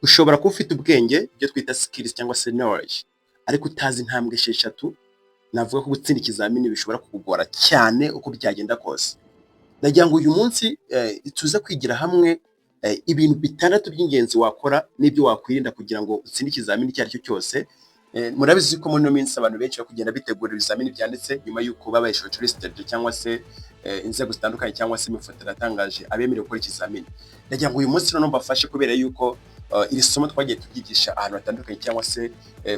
ushobora kuba ufite ubwenge ibyo twita skills cyangwa se knowledge ariko utazi intambwe esheshatu, navuga ko gutsinda ikizamini bishobora kukugora cyane uko byagenda kose. Nagira ngo uyu munsi tuze kwigira hamwe ibintu bitandatu by'ingenzi wakora n'ibyo wakwirinda kugira ngo utsinde ikizamini icyo ari cyo cyose. Murabizi ko muri ino minsi abantu benshi bari kugenda bitegura ibizamini byanditse nyuma y'uko babaye shortlisted cyangwa se inzego zitandukanye cyangwa se imifoto yatangaje abemerewe gukora ikizamini. Nagira ngo uyu munsi noneho mbafashe kubera yuko iri somo twagiye tubyigisha ahantu hatandukanye cyangwa se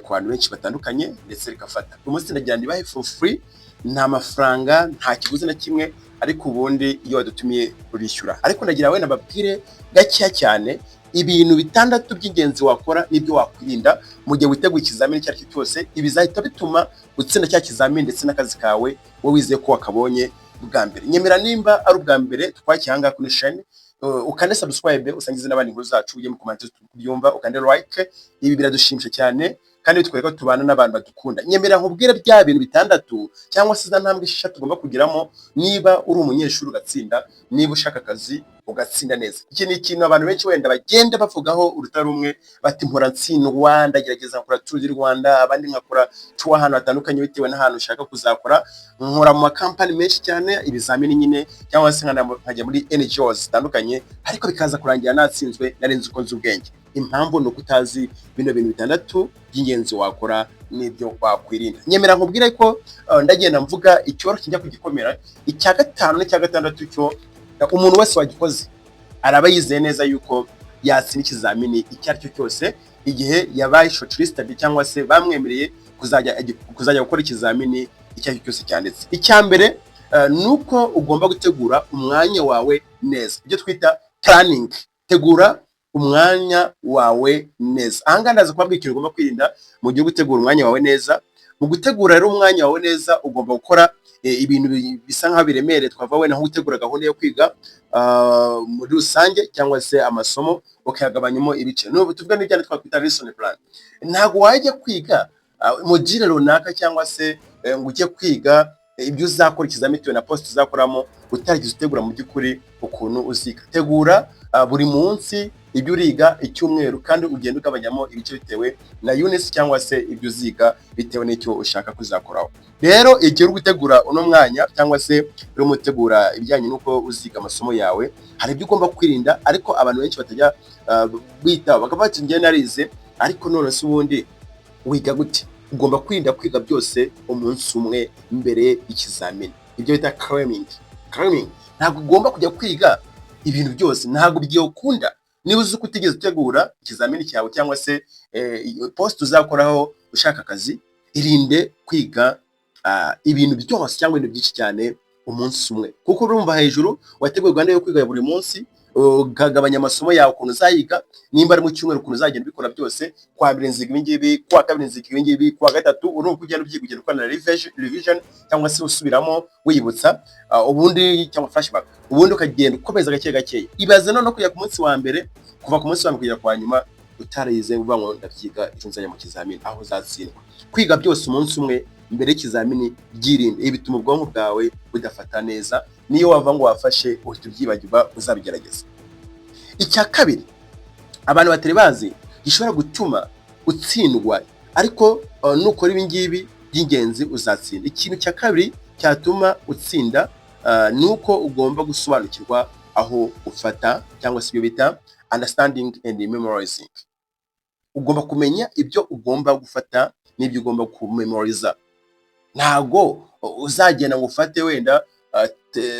ku bantu benshi batandukanye ndetse rikafata. Uyu munsi ndagira ngo nibahe for free, nta mafaranga, nta kiguzi na kimwe, ariko ubundi iyo wadutumiye urishyura. Ariko ndagira we nababwire gakeya cyane ibintu bitandatu by'ingenzi wakora n'ibyo wakwirinda mu gihe witeguye ikizamini icyo ari cyo cyose. Ibizahita bituma utsinda cya kizamini ndetse n'akazi kawe wowe wizeye ko wakabonye bwa mbere. Nyemera nimba ari ubwa mbere twakihanga kuri chaîne, ukande subscribe, usangize n'abandi inkuru zacu, ujye mu comment kubyumva, ukande like. Ibi biradushimisha cyane kandi bitwereka ko tubana n'abantu badukunda. Nyemera nkubwire bya bintu bitandatu cyangwa se za ntambwe eshatu tugomba kugiramo niba uri umunyeshuri ugatsinda, niba ushaka akazi ugatsinda neza. Iki ni ikintu abantu benshi wenda bagenda bavugaho urutari rumwe, bati mpora ntsindwa, ndagerageza nkora Tour du Rwanda, abandi nkakora tour ahantu hatandukanye bitewe n'ahantu ushaka kuzakora, nkora mu makampani menshi cyane ibizamini nyine, cyangwa se nkajya muri NGOs zitandukanye, ariko bikaza kurangira natsinzwe narenze uko nzi ubwenge. Impamvu ni uko utazi bino bintu bitandatu by'ingenzi wakora n'ibyo wakwirinda. Nyemera nkubwire ko ndagenda mvuga icyoro kijya kugikomera. Icya gatanu n'icya gatandatu cyo umuntu wese wagikoze araba yizeye neza yuko yatsinda ikizamini icyo ari cyo cyose igihe yabaye shortlisted cyangwa se bamwemereye kuzajya gukora ikizamini icyo ari cyo cyose cyanditse. Icya mbere nuko ugomba gutegura umwanya wawe neza, ibyo twita planning. Tegura umwanya wawe neza. Ahangaha ndaza kubabwira ikintu ugomba kwirinda mu gihe gutegura umwanya wawe neza. Mu gutegura rero umwanya wawe neza ugomba gukora ibintu bisa nkaho biremereye. Twava wenda nko gutegura gahunda yo kwiga muri rusange cyangwa se amasomo ukayagabanyamo ibice. N'ubu tuvuga n'ibyo twakwita lesson plan. Ntabwo wajya kwiga module runaka cyangwa se ngo ujye kwiga ibyo uzakora ikizamini bitewe na post uzakoramo utarigize utegura mu by'ukuri ukuntu uziga. Tegura buri munsi ibyo uriga icyumweru kandi ugenda ugabanyamo ibice bitewe na units cyangwa se ibyo uziga bitewe n'icyo ushaka kuzakoraho. Rero igihe uri gutegura uno mwanya cyangwa se uri mutegura ibijyanye n'uko uziga amasomo yawe, hari ibyo ugomba kwirinda ariko abantu benshi batajya bita bakaba bati njye narize, ariko none se ubundi wiga gute? Ugomba kwirinda kwiga byose umunsi umwe mbere y'ikizamini, ibyo bita cramming. Ntabwo ugomba kujya kwiga ibintu byose, ntabwo bigiye ukunda. Niba uzi ko utigeze utegura ikizamini cyawe cyangwa se post uzakoraho ushaka akazi, irinde kwiga ibintu byose cyangwa ibintu byinshi cyane umunsi umwe, kuko urumva hejuru wateguye gahunda yo kwiga buri munsi, ukagabanya amasomo yawe ukuntu uzayiga. Nimba ari mu cyumweru ukuntu uzagenda ubikora byose, kwa mbere nziga ibi ngibi, kwa kabiri nziga ibi ngibi, kwa gatatu urumva ugenda ubyiga ukora revision cyangwa se usubiramo wiyibutsa ubundi cyangwa flashback, ubundi ukagenda ukomeza gake gake. Ibaze none kujya ku munsi wa mbere, kuva ku munsi wa mbere kugera kwa nyuma utarize uvuga ngo ndabyiga icyo nzajya mu kizamini, aho uzatsindwa. Kwiga byose umunsi umwe mbere y'ikizamini byirinde, ibi bituma ubwonko bwawe budafata neza. Niyo wava ngo wafashe uhita ubyibagirwa, uzabigerageza. Icya kabiri abantu batari bazi gishobora gutuma utsindwa, ariko nukora ibi ngibi by'ingenzi uzatsinda. Ikintu cya kabiri cyatuma utsinda nuko ugomba gusobanukirwa aho ufata cyangwa se ibyo bita understanding and memorizing. Ugomba kumenya ibyo ugomba gufata n'ibyo ugomba kumemoriza. Ntago uzagenda ngo ufate wenda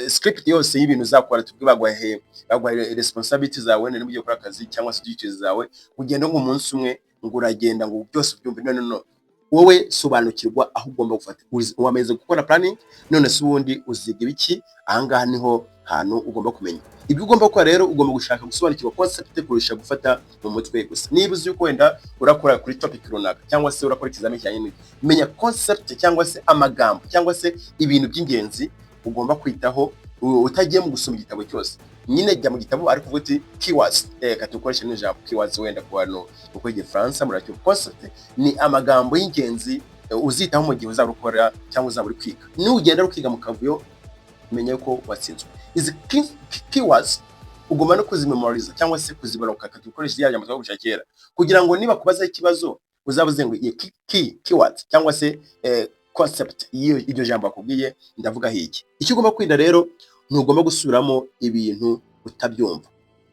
script yose y'ibintu uzakora, bagwahe responsibilities zawe n'ibyo ugiye gukora akazi cyangwa se duties zawe, ugenda ngo umunsi umwe ngo uragenda ngo byose ubyumve. No, wowe sobanukirwa aho ugomba gufata. Wameze gukora planning, none se ubundi uziga ibiki? Ahangaha niho hantu ugomba kumenya ibyo ugomba gukora. Rero ugomba gushaka gusobanukirwa concept kurusha gufata mu mutwe gusa. Niba uzi uko wenda urakora kuri topic runaka cyangwa se urakora ikizamini cyane, menya concept cyangwa se amagambo cyangwa se ibintu by'ingenzi ugomba kwitaho, utagiye mu gusoma igitabo cyose. Nyine jya mu gitabo ariko uvuga uti keywords, katukoresha n'ijambo keywords wenda ku bantu uko igifaransa muracyo. Concept ni amagambo y'ingenzi uzitaho mu gihe uzarukora cyangwa uzaburi kwiga. Ni ugenda rukiga mu kavuyo, menya ko watsinzwe. Izi keywords ugomba no kuzimemoriza cyangwa se kuzibaloka ukoresheje ya jambo twagushya kera, kugira ngo niba kubaza ikibazo uzabuze ngo iyi keywords cyangwa se concept iryo jambo akubwiye ndavuga hiki. Icyo ugomba kwirinda rero, ntugomba gusubiramo ibintu utabyumva.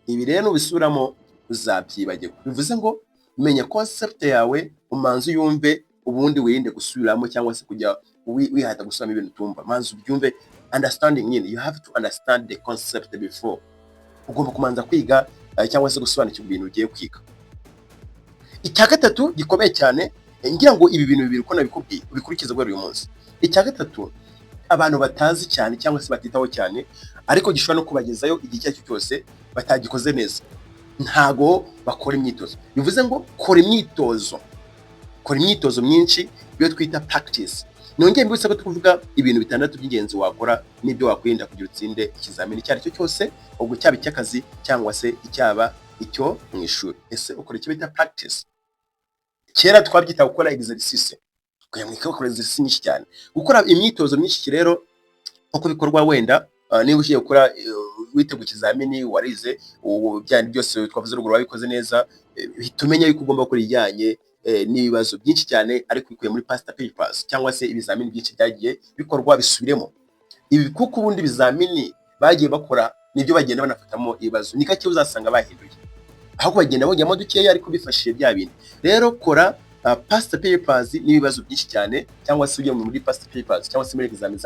Ibi rero nubisubiramo uzabyibagirwa. Bivuze ngo menya concept yawe, umanze uyumve, ubundi wirinde gusubiramo cyangwa se kujya wihata gusubiramo ibintu utumva. Manze ubyumve, understanding nyine, you have to understand the concept before. Ugomba kumanza kwiga cyangwa se gusobanukirwa ibintu ugiye kwiga. Icya gatatu gikomeye cyane, ngira ngo ibi bintu bibiri uko nabikubwiye ubikurikiza bwa uyu munsi. Icya gatatu, abantu batazi cyane cyangwa se batitaho cyane, ariko gishobora no kubagezayo igihe cyacyo cyose batagikoze neza, ntago bakora imyitozo. Bivuze ngo kora imyitozo, kora imyitozo myinshi, iyo twita practice. Nongeye mbibutsa ko tuvuga ibintu bitandatu by'ingenzi wakora n'ibyo wakwirinda kugira utsinde ikizamini icyo ari cyo cyose, ubwo cyaba icy'akazi cyangwa se icyaba icyo mu ishuri. Ese ukora icyo bita practice. Kera twabyita gukora exercice, kuyamwika gukora exercice nyinshi cyane, gukora imyitozo myinshi rero uko bikorwa. Wenda niba ugiye gukora wite ku kizamini warize byandi byose twavuze ruguru wabikoze neza, bitumenya yuko ugomba gukora ijyanye n'ibibazo byinshi cyane ariko bikuye muri past papers cyangwa se ibizamini byinshi byagiye bikorwa bisubiremo. Ibi kuko ubundi bizamini bagiye bakora nibyo bagenda banafatamo ibibazo, ni kake uzasanga bahinduye, ahubwo bagenda bongera dukeya ariko bifashishije bya bindi. Rero kora past papers n'ibibazo byinshi cyane, cyangwa se ujye muri past papers cyangwa se muri examini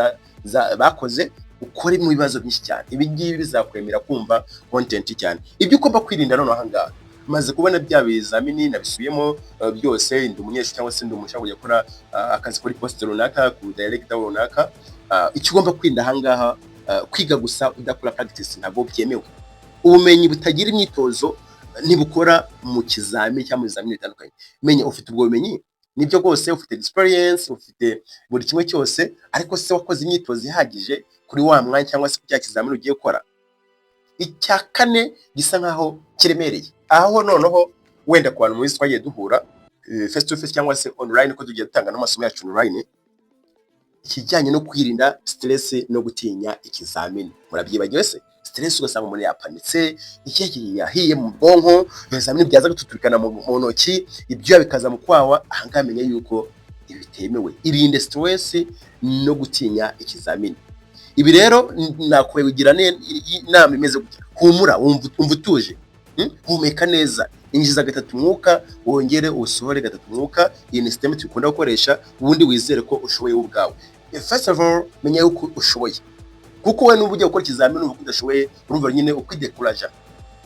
bakoze, ukore mu bibazo byinshi cyane. Ibi ngibi bizakwemera kumva content cyane. Ibyo ugomba kwirinda none aha ngaha, maze kubona bya bizamini nabisubiyemo byose, ndi umunyeshuri cyangwa se ndi umushaka kujya gukora akazi kuri poste runaka, ku director runaka, icyo ugomba kwirinda aha ngaha, kwiga gusa udakora practice ntabwo byemewe. Ubumenyi butagira imyitozo ntibukora mu kizamini cyangwa mu bizamini bitandukanye. Menya ufite ubwo bumenyi, nibyo rwose ufite experience, ufite buri kimwe cyose, ariko se wakoze imyitozo ihagije kuri wa mwanya cyangwa se ku cya kizamini ugiye gukora. Icya kane gisa nkaho kiremereye, aho noneho wenda ku bantu muri twagiye duhura face to face cyangwa se online, ko tugiye dutanga n'amasomo yacu online, ikijyanye no kwirinda stress no gutinya ikizamini. Murabyibagiwe se? Stress ugasanga umuntu yapanitse, ikihe yahiye mu bwonko, ibizamini byaza gututurikana mu ntoki, ibyo bikaza mu kwawa. Ahangaha menya yuko ibi bitemewe. Irinde stress no gutinya ikizamini. Ibi rero nakwiye kugira inama imeze gutya: humura, wumva utuje, humeka neza, injiza gatatu umwuka, wongere usohore gatatu umwuka. Iyi ni system tukunda gukoresha, ubundi wizere ko ushoboye ubwawe. First of all, menya yuko ushoboye, kuko we n'ubu ugiye gukora ikizamini ubu udashoboye, urumva nyine ukwidekuraje.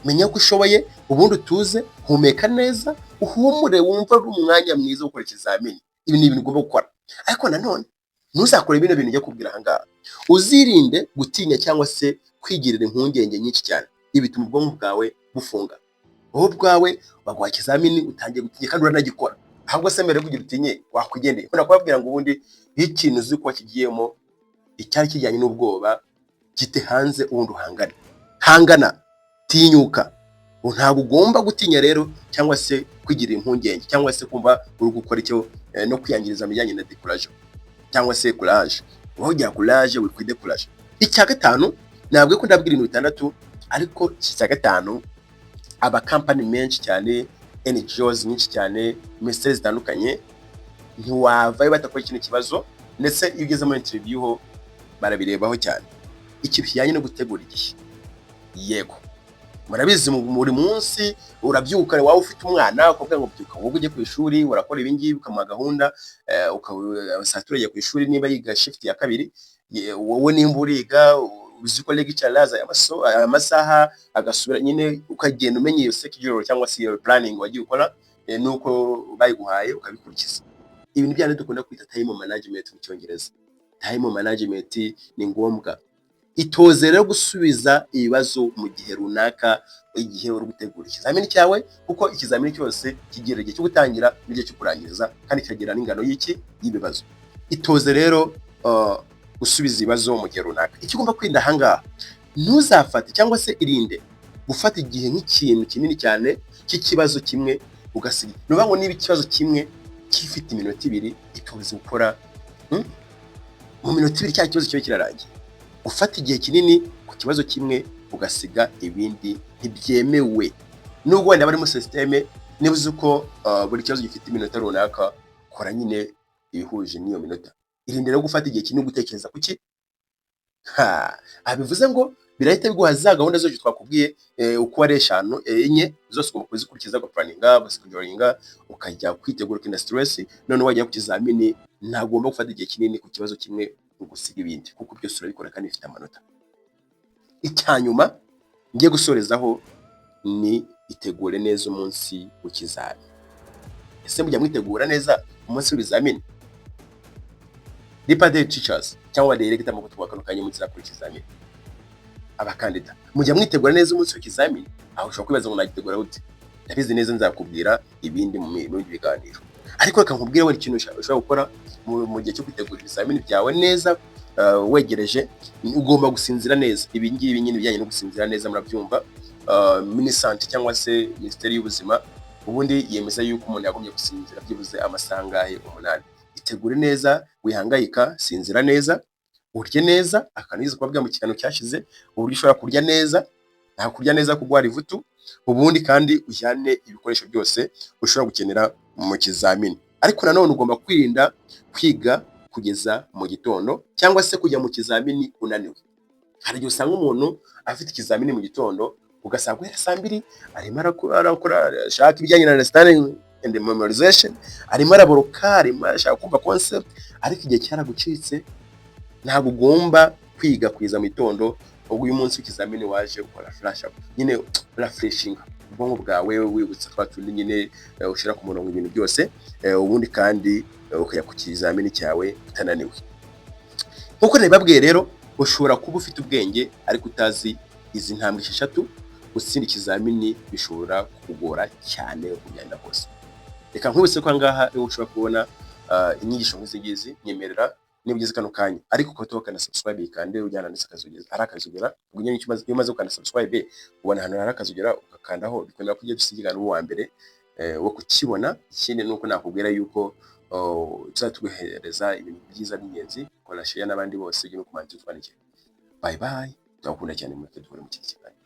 Menya ko ushoboye, ubundi utuze, humeka neza, uhumure, wumva ari umwanya mwiza wo gukora ikizamini. Ibi ni ibintu ugomba gukora, ariko nanone ntuzakore bino bintu njya kubwira aha ngaha. Uzirinde gutinya cyangwa se kwigirira impungenge nyinshi cyane. Ibi bituma ubwonko bwawe bufunga, wowe ubwawe baguha ikizamini utangiye gutinya kandi uranagikora. Ahubwo se mbere kugira utinye wakwigendeye. Nkunda kubabwira ngo ubundi ikintu uzi ko kigiyemo icyari kijyanye n'ubwoba gite hanze, ubundi uhangane. Hangana, tinyuka. Ntabwo ugomba gutinya rero cyangwa se kwigirira impungenge cyangwa se kumva uri gukora icyo no kwiyangiriza bijyanye na décourage cyangwa se courage. Wowe ugira courage, wikwide courage. Icya gatanu, ntabwo ko ndabwira ibintu bitandatu, ariko icya gatanu, aba company menshi cyane, NGOs nyinshi cyane, ministries zitandukanye, ntiwavayo batakora ikintu kibazo, ndetse iyo ugeze muri interview ho barabirebaho cyane. Iki bijyanye no gutegura igihe. Yego, murabizi muri munsi urabyuka, wawe ufite umwana ukabwira ngo byuka wowe ujye ku ishuri, urakora ibi ngibi ukamuha gahunda, ukasatureye ku ishuri niba yiga shift ya kabiri, wowe nimba uriga uzi ko lecture laza amasaha agasubira nyine, ukagenda umenya iyo schedule cyangwa se iyo planning wagiye ukora, nuko bayiguhaye ukabikurikiza. Ibi ni byane dukunda kwita time management mu Cyongereza. Time management ni ngombwa. Itoze rero gusubiza ibibazo mu gihe runaka, igihe uri gutegura ikizamini cyawe, kuko ikizamini cyose kigira igihe cyo gutangira n'igihe cyo kurangiriza, kandi kikagira n'ingano y'ibibazo. Itoze rero gusubiza ibibazo mu gihe runaka. Icyo ugomba kwirinda aha ngaha, ntuzafate cyangwa se irinde gufata igihe nk'ikintu kinini cyane cy'ikibazo kimwe ugasiga. Nuvuga ngo niba ikibazo kimwe kifite iminota 2, itoze gukora mu minota 2 cya kibazo cyo kirarangiye. Ufata igihe kinini ku kibazo kimwe ugasiga ibindi ntibyemewe. Nubwo wenda bari muri systeme, niba uzi ko buri kibazo gifite iminota runaka, kora nyine ibihuje n'iyo minota. Irinde rero gufata igihe kinini gutekereza kuki. Bivuze ngo birahita biguha za gahunda zose twakubwiye uko ari 5 enye zose ugomba kuzikurikiza, ugapulaninga, ugaschedulinga, ukajya kwitegura ukinda stress. None wajya ku kizamini ntagomba gufata igihe kinini ku kibazo kimwe ugusiga ibindi, kuko byose urabikora kandi bifite amanota. Icyanyuma ngiye gusorezaho ni itegure neza umunsi w'ikizamini. Ese mujya mwitegura neza umunsi w'ibizamini? Department teachers cyangwa director mu kutwakana mu nzira kuri ikizamini, abakandida mujya mwitegura neza umunsi w'ikizamini? Aho ushobora kwibaza ngo nagitegura gute. Ndabizi neza nzakubwira ibindi mu bindi biganiro, ariko reka nkubwire we ikintu ushobora gukora mu gihe cyo kwitegura ibizamini byawe neza. Wegereje ugomba gusinzira neza. Ibi ngibi nyine bijyanye no gusinzira neza murabyumva. Minisante cyangwa se Minisiteri y'Ubuzima ubundi yemeza yuko umuntu yagombye gusinzira byibuze amasaha 8. Itegure neza, wihangayika, sinzira neza, urye neza. Akaniza kubabwira mu kiganiro cyashize uburyo ushobora kurya neza, nta kurya neza kugwara ivutu. Ubundi kandi ujyane ibikoresho byose ushobora gukenera mu kizamini. Ariko nanone ugomba kwirinda kwiga kugeza mu gitondo cyangwa se kujya mu kizamini unaniwe. Hari igihe usanga umuntu afite ikizamini mu gitondo, ugasanga guhera saa 2 arimo arakora shaka ibijyanye na understanding and memorization, arimo araboroka, arimo ashaka kumva concept, ariko igihe cyaragucitse. Ntabwo ugomba kwiga kugeza mu gitondo. Ubwo uyu munsi w'ikizamini waje ukora flash up, nyine refreshing ubwonko bwawe, wibutsa twatundi nyine ushira ku murongo ibintu byose, ubundi kandi ukajya ku kizamini cyawe utananiwe. Nkuko nabibabwiye rero, ushobora kuba ufite ubwenge ariko utazi izi ntambwe 6. Gutsinda ikizamini bishobora kugora cyane kugenda hose. Reka nkwibutse ko angaha ushobora kubona inyigisho nk'izi ngizi. Nyemerera niba ugeze kano kanya ariko ukaba na subscribe kandi ujyana ndetse akazugera ubwo nyine iyo umaze gukanda subscribe ubona hano hari akazugera ugakandaho, bikwemera kujya dusigana uwa mbere wo kukibona. Ikindi nuko nakubwira yuko tuzatuguhereza ibintu byiza by'ingenzi, kora share n'abandi bose ujye no kumanza utwandike. Bye bye, ndakunda cyane mu kiganiro.